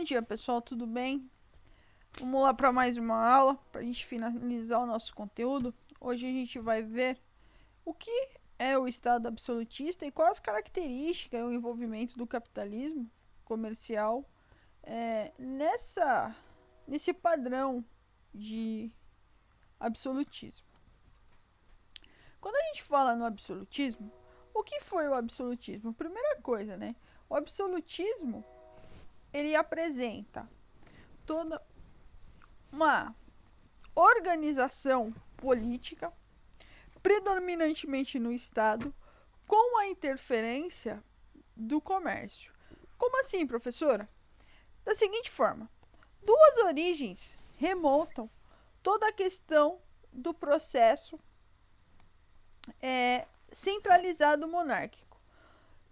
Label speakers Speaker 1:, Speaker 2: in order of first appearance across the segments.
Speaker 1: Bom dia, pessoal, tudo bem? Vamos lá para mais uma aula, para a gente finalizar o nosso conteúdo. Hoje a gente vai ver o que é o Estado absolutista e quais as características e o envolvimento do capitalismo comercial nesse padrão de absolutismo. Quando a gente fala no absolutismo, o que foi o absolutismo? Primeira coisa, né? O absolutismo, ele apresenta toda uma organização política, predominantemente no Estado, com a interferência do comércio. Como assim, professora? Da seguinte forma: duas origens remontam toda a questão do processo centralizado monárquico.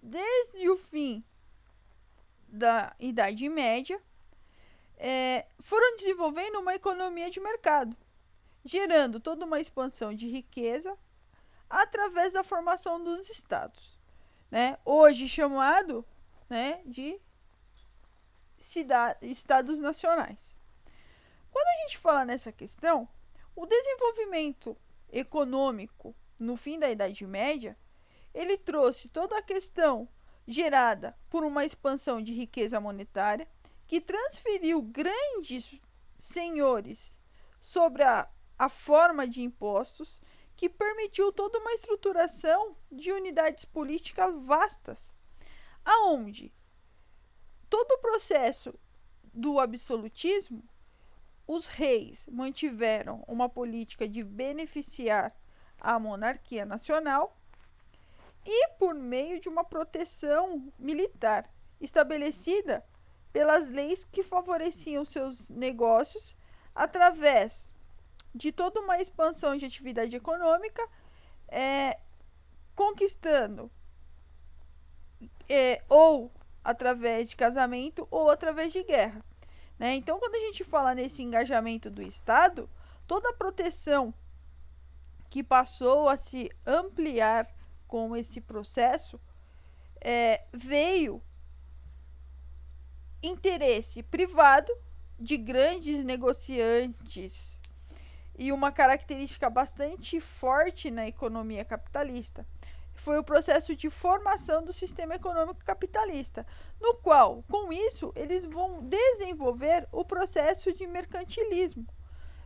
Speaker 1: Desde o fim da Idade Média, foram desenvolvendo uma economia de mercado, gerando toda uma expansão de riqueza através da formação dos estados, né? Hoje chamado, né, de estados nacionais. Quando a gente fala nessa questão, o desenvolvimento econômico no fim da Idade Média, ele trouxe toda a questão gerada por uma expansão de riqueza monetária que transferiu grandes senhores sobre a forma de impostos, que permitiu toda uma estruturação de unidades políticas vastas, aonde todo o processo do absolutismo, os reis mantiveram uma política de beneficiar a monarquia nacional e por meio de uma proteção militar estabelecida pelas leis que favoreciam seus negócios através de toda uma expansão de atividade econômica, conquistando ou através de casamento ou através de guerra, né? Então, quando a gente fala nesse engajamento do Estado, toda a proteção que passou a se ampliar com esse processo veio interesse privado de grandes negociantes e uma característica bastante forte na economia capitalista foi o processo de formação do sistema econômico capitalista, no qual, com isso, eles vão desenvolver o processo de mercantilismo.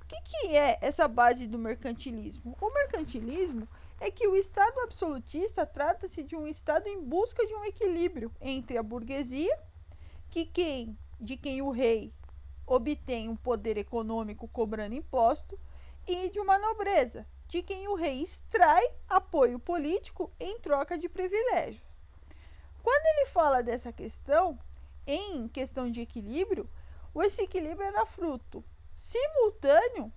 Speaker 1: O que é essa base do mercantilismo? O mercantilismo é que o Estado absolutista trata-se de um Estado em busca de um equilíbrio entre a burguesia, de quem o rei obtém um poder econômico cobrando imposto, e de uma nobreza, de quem o rei extrai apoio político em troca de privilégios. Quando ele fala dessa questão, em questão de equilíbrio, esse equilíbrio era fruto simultâneo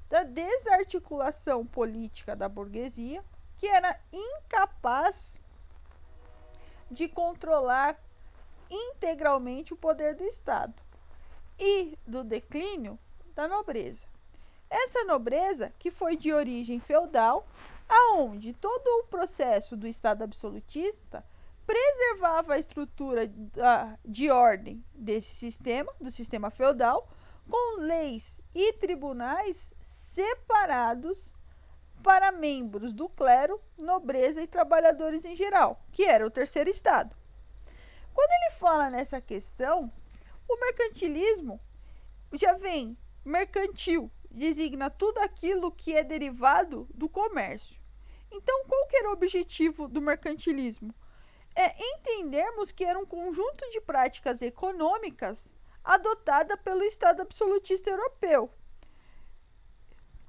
Speaker 1: da desarticulação política da burguesia, que era incapaz de controlar integralmente o poder do Estado, e do declínio da nobreza. Essa nobreza, que foi de origem feudal, aonde todo o processo do Estado absolutista preservava a estrutura de ordem desse sistema, do sistema feudal, com leis e tribunais separados para membros do clero, nobreza e trabalhadores em geral, que era o terceiro estado. Quando ele fala nessa questão, o mercantilismo já vem mercantil, designa tudo aquilo que é derivado do comércio. Então, qual que era o objetivo do mercantilismo? É entendermos que era um conjunto de práticas econômicas adotada pelo Estado absolutista europeu,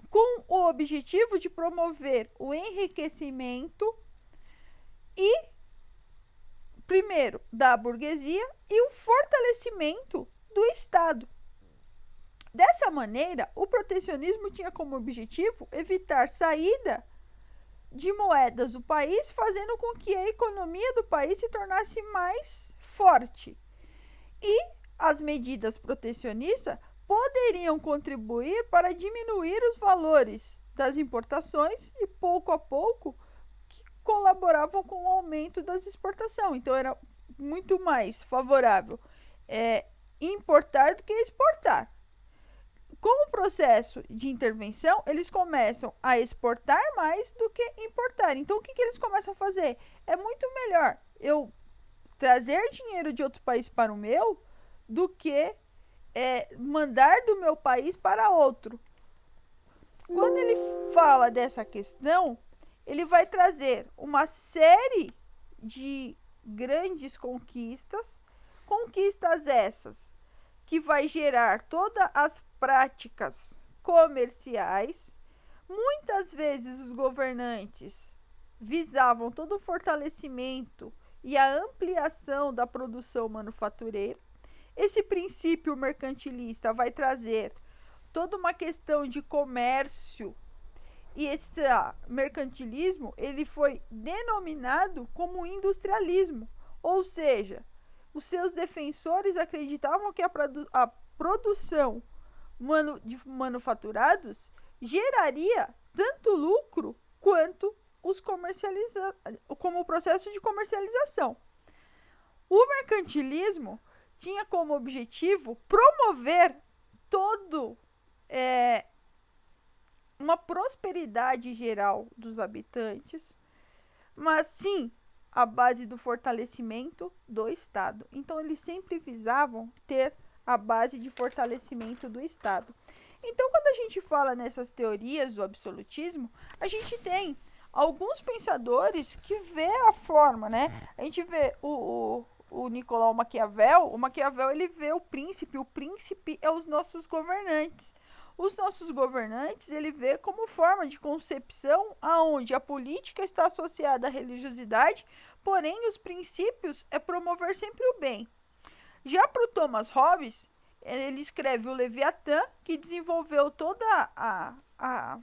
Speaker 1: com o objetivo de promover o enriquecimento primeiro, da burguesia e o fortalecimento do Estado. Dessa maneira, o protecionismo tinha como objetivo evitar saída de moedas do país, fazendo com que a economia do país se tornasse mais forte. E as medidas protecionistas poderiam contribuir para diminuir os valores das importações e, pouco a pouco, colaboravam com o aumento das exportações. Então, era muito mais favorável importar do que exportar. Com o processo de intervenção, eles começam a exportar mais do que importar. Então, o que eles começam a fazer? É muito melhor eu trazer dinheiro de outro país para o meu do que mandar do meu país para outro. Quando ele fala dessa questão, ele vai trazer uma série de grandes conquistas, conquistas essas que vai gerar todas as práticas comerciais. Muitas vezes os governantes visavam todo o fortalecimento e a ampliação da produção manufatureira. Esse princípio mercantilista vai trazer toda uma questão de comércio, e esse mercantilismo ele foi denominado como industrialismo, ou seja, os seus defensores acreditavam que a produção de manufaturados geraria tanto lucro quanto como o processo de comercialização. O mercantilismo tinha como objetivo promover todo uma prosperidade geral dos habitantes, mas sim a base do fortalecimento do Estado. Então, eles sempre visavam ter a base de fortalecimento do Estado. Então, quando a gente fala nessas teorias do absolutismo, a gente tem alguns pensadores que vê a forma, né? A gente vê o Nicolau Maquiavel. O Maquiavel, ele vê o príncipe é os nossos governantes. Os nossos governantes, ele vê como forma de concepção aonde a política está associada à religiosidade, porém os princípios é promover sempre o bem. Já para o Thomas Hobbes, ele escreve o Leviatã, que desenvolveu toda a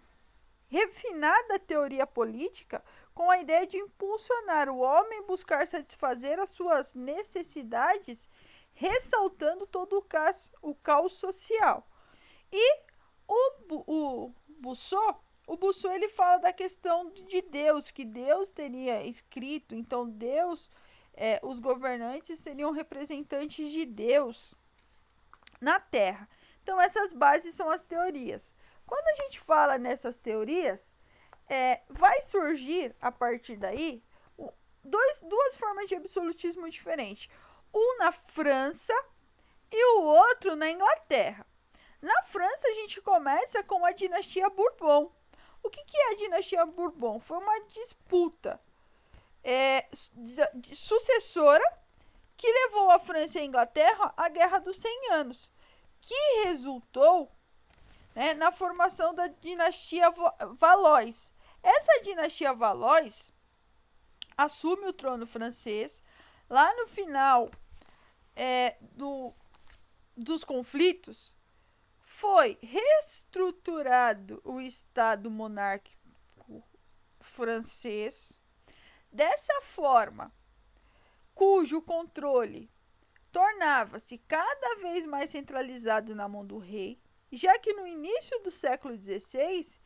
Speaker 1: refinada teoria política com a ideia de impulsionar o homem a buscar satisfazer as suas necessidades, ressaltando todo o caos social. E o Boussou, ele fala da questão de Deus, que Deus teria escrito, então Deus, os governantes seriam representantes de Deus na Terra. Então essas bases são as teorias. Quando a gente fala nessas teorias, vai surgir a partir daí duas formas de absolutismo diferentes. Um na França e o outro na Inglaterra. Na França, a gente começa com a dinastia Bourbon. O que é a dinastia Bourbon? Foi uma disputa sucessora que levou a França e a Inglaterra à Guerra dos 100 Anos, que resultou na formação da dinastia Valois. Essa dinastia Valois assume o trono francês lá no final dos conflitos. Foi reestruturado o Estado monárquico francês dessa forma, cujo controle tornava-se cada vez mais centralizado na mão do rei, já que no início do século XVI,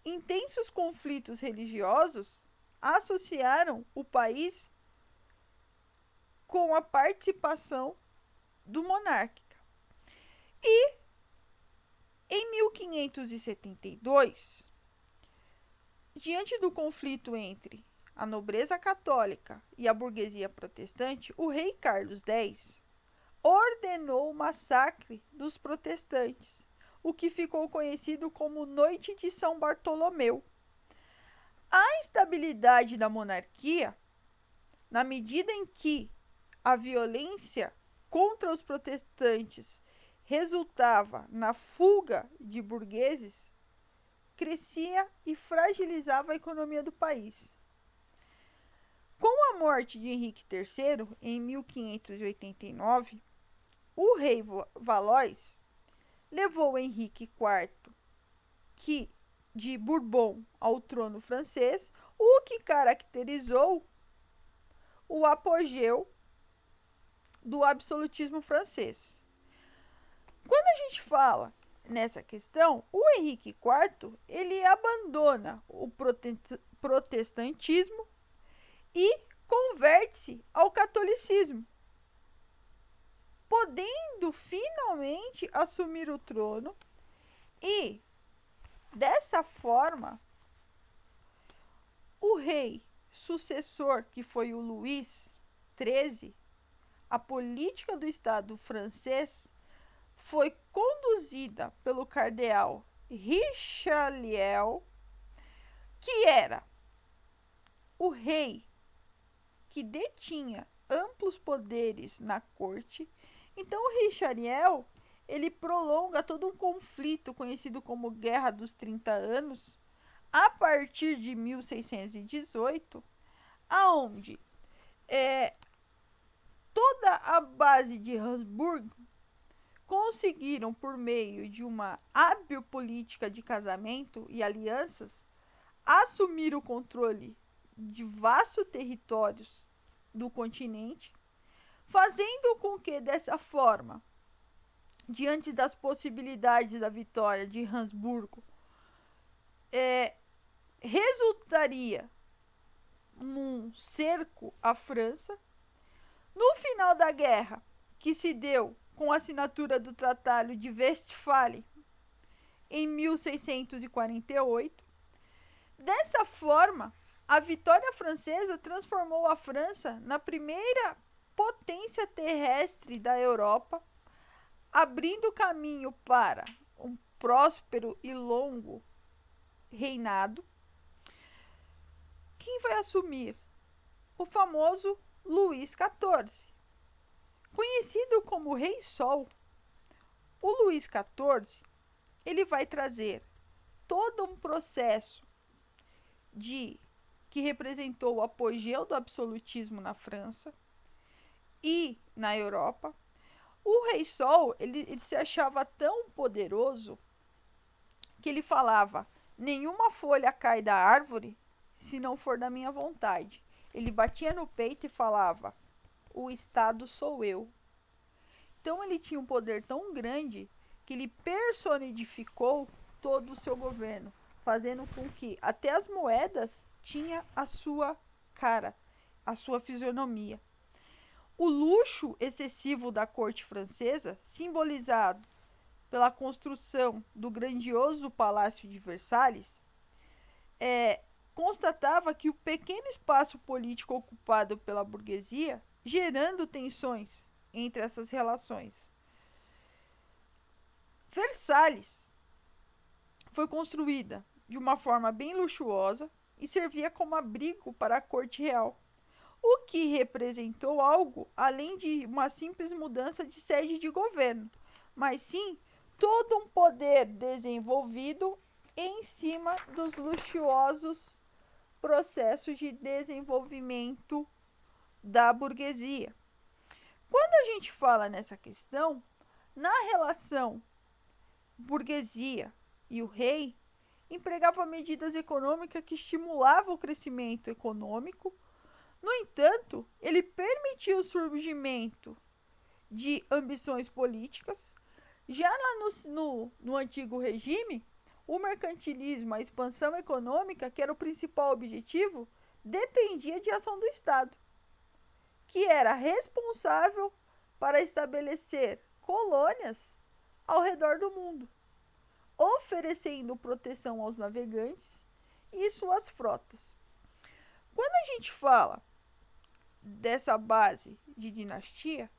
Speaker 1: intensos conflitos religiosos associaram o país com a participação do monarca. E em 1572, diante do conflito entre a nobreza católica e a burguesia protestante, o rei Carlos X ordenou o massacre dos protestantes, o que ficou conhecido como Noite de São Bartolomeu. A instabilidade da monarquia, na medida em que a violência contra os protestantes resultava na fuga de burgueses, crescia e fragilizava a economia do país. Com a morte de Henrique III, em 1589, o rei Valois levou Henrique IV de Bourbon ao trono francês, o que caracterizou o apogeu do absolutismo francês. Quando a gente fala nessa questão, o Henrique IV ele abandona o protestantismo e converte-se ao catolicismo. podendo finalmente assumir o trono e, dessa forma, o rei sucessor, que foi o Luís XIII, a política do Estado francês foi conduzida pelo cardeal Richelieu, que era o rei que detinha amplos poderes na corte. Então o Richelieu, ele prolonga todo um conflito conhecido como Guerra dos 30 Anos, a partir de 1618, aonde toda a base de Habsburgo conseguiram, por meio de uma hábil política de casamento e alianças, assumir o controle de vastos territórios do continente, fazendo com que, dessa forma, diante das possibilidades da vitória de Habsburgo, resultaria num cerco à França. No final da guerra, que se deu com a assinatura do Tratado de Westphalia em 1648, dessa forma, a vitória francesa transformou a França na primeira potência terrestre da Europa, abrindo caminho para um próspero e longo reinado. Quem vai assumir? O famoso Luís XIV, conhecido como Rei Sol. O Luís XIV, ele vai trazer todo um processo que representou o apogeu do absolutismo na França e na Europa. O Rei Sol, ele se achava tão poderoso que ele falava: nenhuma folha cai da árvore se não for da minha vontade. Ele batia no peito e falava: o Estado sou eu. Então ele tinha um poder tão grande que ele personificou todo o seu governo, fazendo com que até as moedas tinha a sua cara, a sua fisionomia. O luxo excessivo da corte francesa, simbolizado pela construção do grandioso Palácio de Versalhes, constatava que o pequeno espaço político ocupado pela burguesia, gerando tensões entre essas relações. Versalhes foi construída de uma forma bem luxuosa e servia como abrigo para a corte real, o que representou algo além de uma simples mudança de sede de governo, mas sim todo um poder desenvolvido em cima dos luxuosos processos de desenvolvimento da burguesia. Quando a gente fala nessa questão, na relação burguesia e o rei, empregava medidas econômicas que estimulavam o crescimento econômico. No entanto, ele permitiu o surgimento de ambições políticas. Já lá no antigo regime, o mercantilismo, a expansão econômica, que era o principal objetivo, dependia de ação do Estado, que era responsável para estabelecer colônias ao redor do mundo, oferecendo proteção aos navegantes e suas frotas. Quando a gente fala dessa base de dinastia,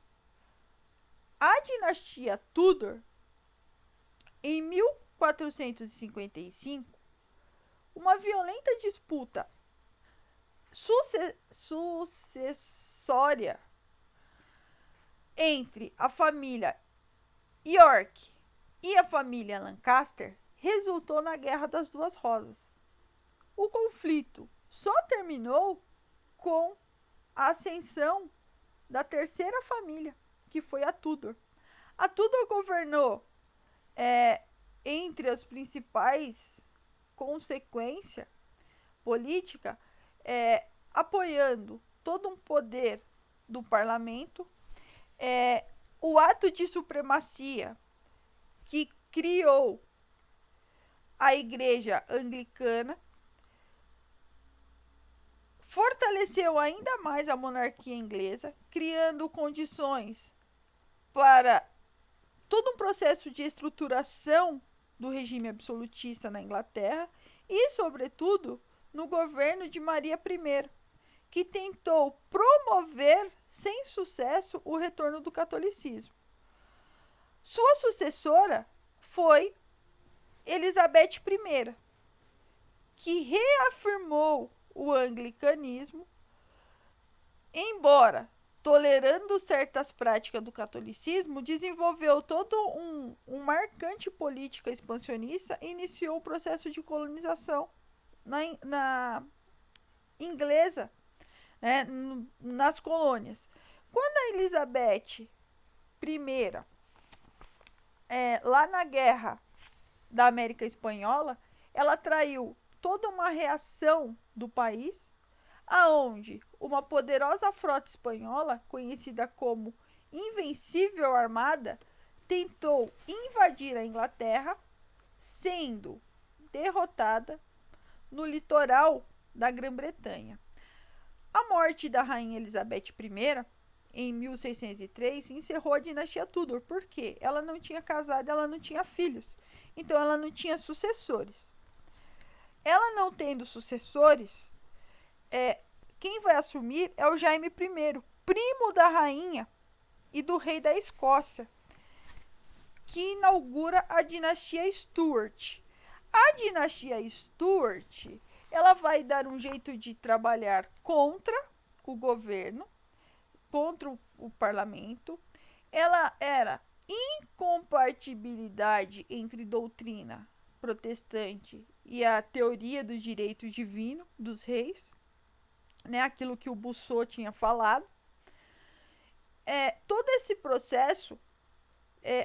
Speaker 1: a dinastia Tudor, em 1455, uma violenta disputa sucessória entre a família York e a família Lancaster resultou na Guerra das Duas Rosas. O conflito só terminou com a ascensão da terceira família, que foi a Tudor. A Tudor governou entre as principais consequências políticas, apoiando todo um poder do parlamento, o ato de supremacia que criou a Igreja Anglicana, fortaleceu ainda mais a monarquia inglesa, criando condições para todo um processo de estruturação do regime absolutista na Inglaterra e, sobretudo, no governo de Maria I, que tentou promover, sem sucesso, o retorno do catolicismo. Sua sucessora foi Elizabeth I, que reafirmou o anglicanismo, embora tolerando certas práticas do catolicismo, desenvolveu todo um marcante política expansionista e iniciou o processo de colonização na inglesa, né, nas colônias. Quando a Elizabeth I, lá na guerra da América Espanhola, ela atraiu toda uma reação do país, aonde uma poderosa frota espanhola, conhecida como Invencível Armada, tentou invadir a Inglaterra, sendo derrotada no litoral da Grã-Bretanha. A morte da rainha Elizabeth I, em 1603, encerrou a dinastia Tudor, porque ela não tinha casado, ela não tinha filhos, então ela não tinha sucessores. Ela não tendo sucessores, quem vai assumir é o Jaime I, primo da rainha e do rei da Escócia, que inaugura a dinastia Stuart. A dinastia Stuart, ela vai dar um jeito de trabalhar contra o governo, contra o parlamento. Ela era incompatibilidade entre doutrina protestante e a teoria do direito divino dos reis, né, aquilo que o Boussot tinha falado. Todo esse processo,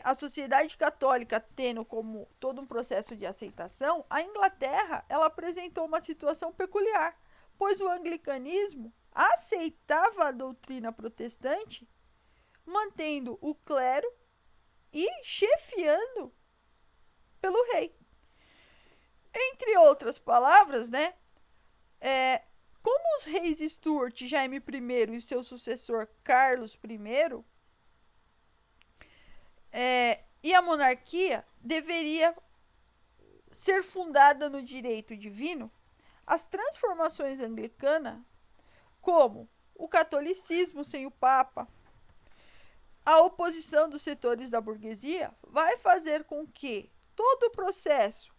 Speaker 1: a sociedade católica tendo como todo um processo de aceitação, a Inglaterra ela apresentou uma situação peculiar, pois o anglicanismo aceitava a doutrina protestante, mantendo o clero e chefiando pelo rei. Entre outras palavras, né, como os reis Stuart, Jaime I e seu sucessor Carlos I, e a monarquia deveria ser fundada no direito divino, as transformações anglicanas, como o catolicismo sem o Papa, a oposição dos setores da burguesia, vai fazer com que todo o processo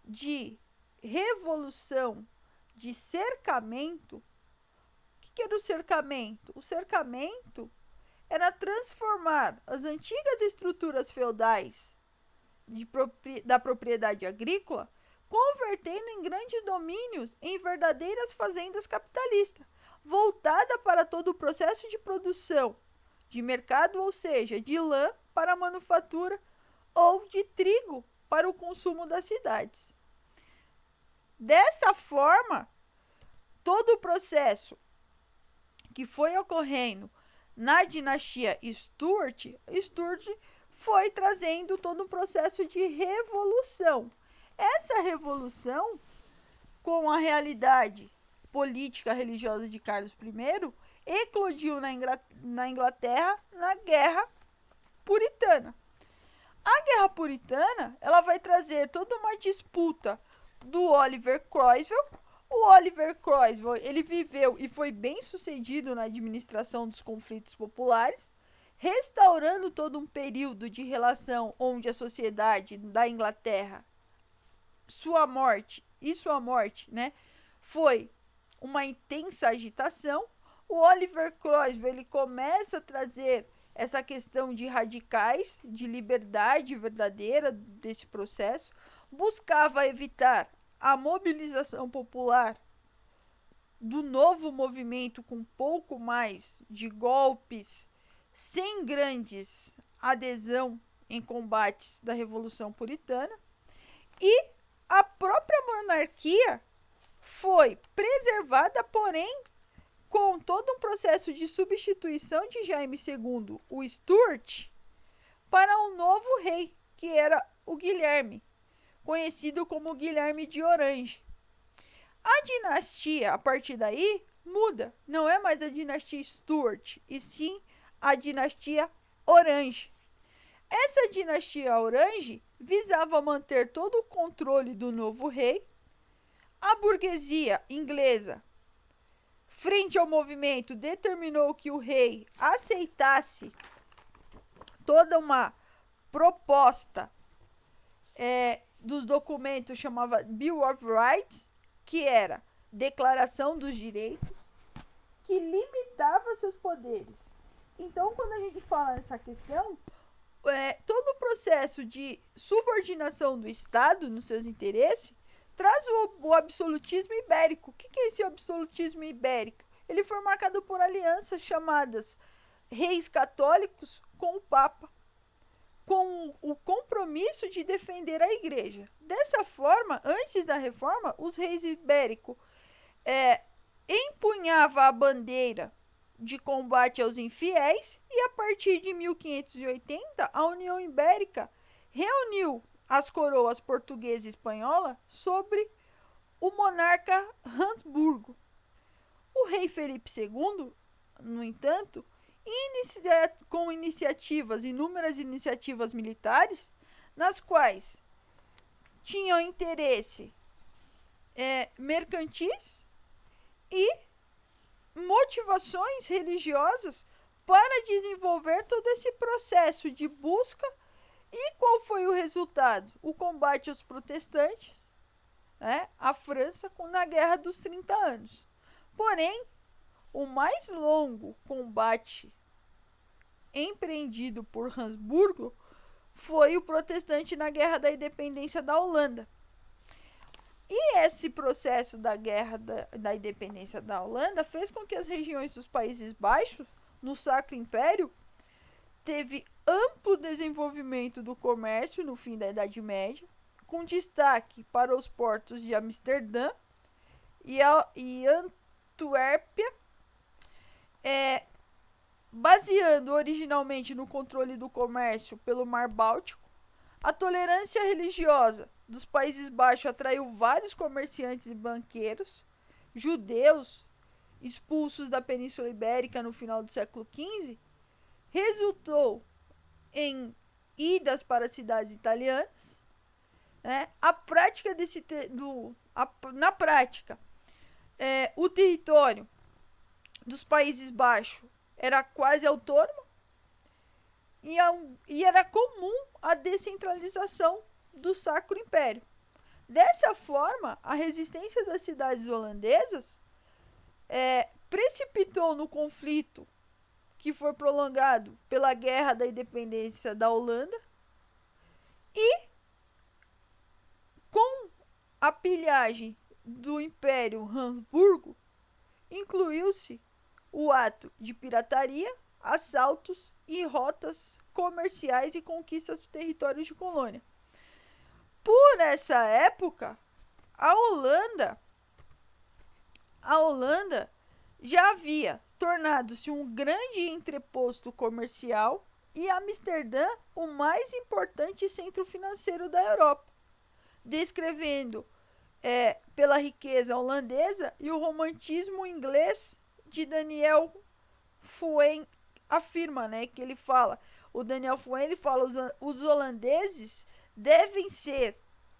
Speaker 1: de revolução, de cercamento. O que era o cercamento? O cercamento era transformar as antigas estruturas feudais da propriedade agrícola, convertendo em grandes domínios em verdadeiras fazendas capitalistas, voltada para todo o processo de produção de mercado, ou seja, de lã para a manufatura ou de trigo para o consumo das cidades. Dessa forma, todo o processo que foi ocorrendo na dinastia Stuart foi trazendo todo um processo de revolução. Essa revolução, com a realidade política religiosa de Carlos I, eclodiu na Inglaterra na Guerra Puritana. A Guerra Puritana ela vai trazer toda uma disputa do Oliver Cromwell. O Oliver Cromwell ele viveu e foi bem sucedido na administração dos conflitos populares, restaurando todo um período de relação onde a sociedade da Inglaterra, sua morte, né, foi uma intensa agitação. O Oliver Cromwell ele começa a trazer essa questão de radicais, de liberdade verdadeira desse processo, buscava evitar a mobilização popular do novo movimento com pouco mais de golpes, sem grandes adesão em combates da Revolução Puritana, e a própria monarquia foi preservada, porém com todo um processo de substituição de Jaime II, o Stuart, para um novo rei, que era o Guilherme, conhecido como Guilherme de Orange. A dinastia, a partir daí, muda. Não é mais a dinastia Stuart, e sim a dinastia Orange. Essa dinastia Orange visava manter todo o controle do novo rei. A burguesia inglesa, frente ao movimento, determinou que o rei aceitasse toda uma proposta dos documentos chamava Bill of Rights, que era Declaração dos Direitos, que limitava seus poderes. Então, quando a gente fala nessa questão, todo o processo de subordinação do Estado nos seus interesses traz o absolutismo ibérico. O que é esse absolutismo ibérico? Ele foi marcado por alianças chamadas reis católicos com o Papa, com o compromisso de defender a Igreja. Dessa forma, antes da reforma, os reis ibéricos empunhavam a bandeira de combate aos infiéis e a partir de 1580 a União Ibérica reuniu as coroas portuguesa e espanhola sobre o monarca Habsburgo. O rei Felipe II, no entanto, com inúmeras iniciativas militares, nas quais tinham interesse mercantis e motivações religiosas para desenvolver todo esse processo de busca. E qual foi o resultado? O combate aos protestantes, a França na Guerra dos 30 Anos. Porém, o mais longo combate empreendido por Habsburgo foi o protestante na Guerra da Independência da Holanda. E esse processo da Guerra da Independência da Holanda fez com que as regiões dos Países Baixos, no Sacro Império, teve amplo desenvolvimento do comércio no fim da Idade Média, com destaque para os portos de Amsterdã e Antuérpia, baseando originalmente no controle do comércio pelo Mar Báltico. A tolerância religiosa dos Países Baixos atraiu vários comerciantes e banqueiros, judeus expulsos da Península Ibérica no final do século XV, resultou em idas para cidades italianas. Na prática, o território dos Países Baixos era quase autônomo e era comum a descentralização do Sacro Império. Dessa forma, a resistência das cidades holandesas precipitou no conflito que foi prolongado pela Guerra da Independência da Holanda e com a pilhagem do Império Habsburgo, incluiu-se o ato de pirataria, assaltos e rotas comerciais e conquistas dos territórios de colônia. Por essa época, a Holanda já havia tornado-se um grande entreposto comercial e Amsterdã o mais importante centro financeiro da Europa, descrevendo pela riqueza holandesa e o romantismo inglês de Daniel Foen afirma, que ele fala, o Daniel Foen ele fala, os holandeses devem ser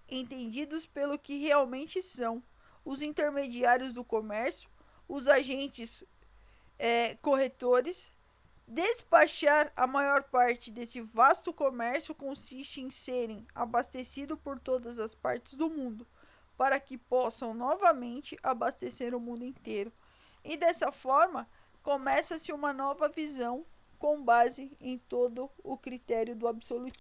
Speaker 1: entendidos pelo que realmente são, os intermediários do comércio, os agentes corretores. Despachar a maior parte desse vasto comércio consiste em serem abastecidos por todas as partes do mundo, para que possam novamente abastecer o mundo inteiro. E dessa forma, começa-se uma nova visão com base em todo o critério do absolutismo.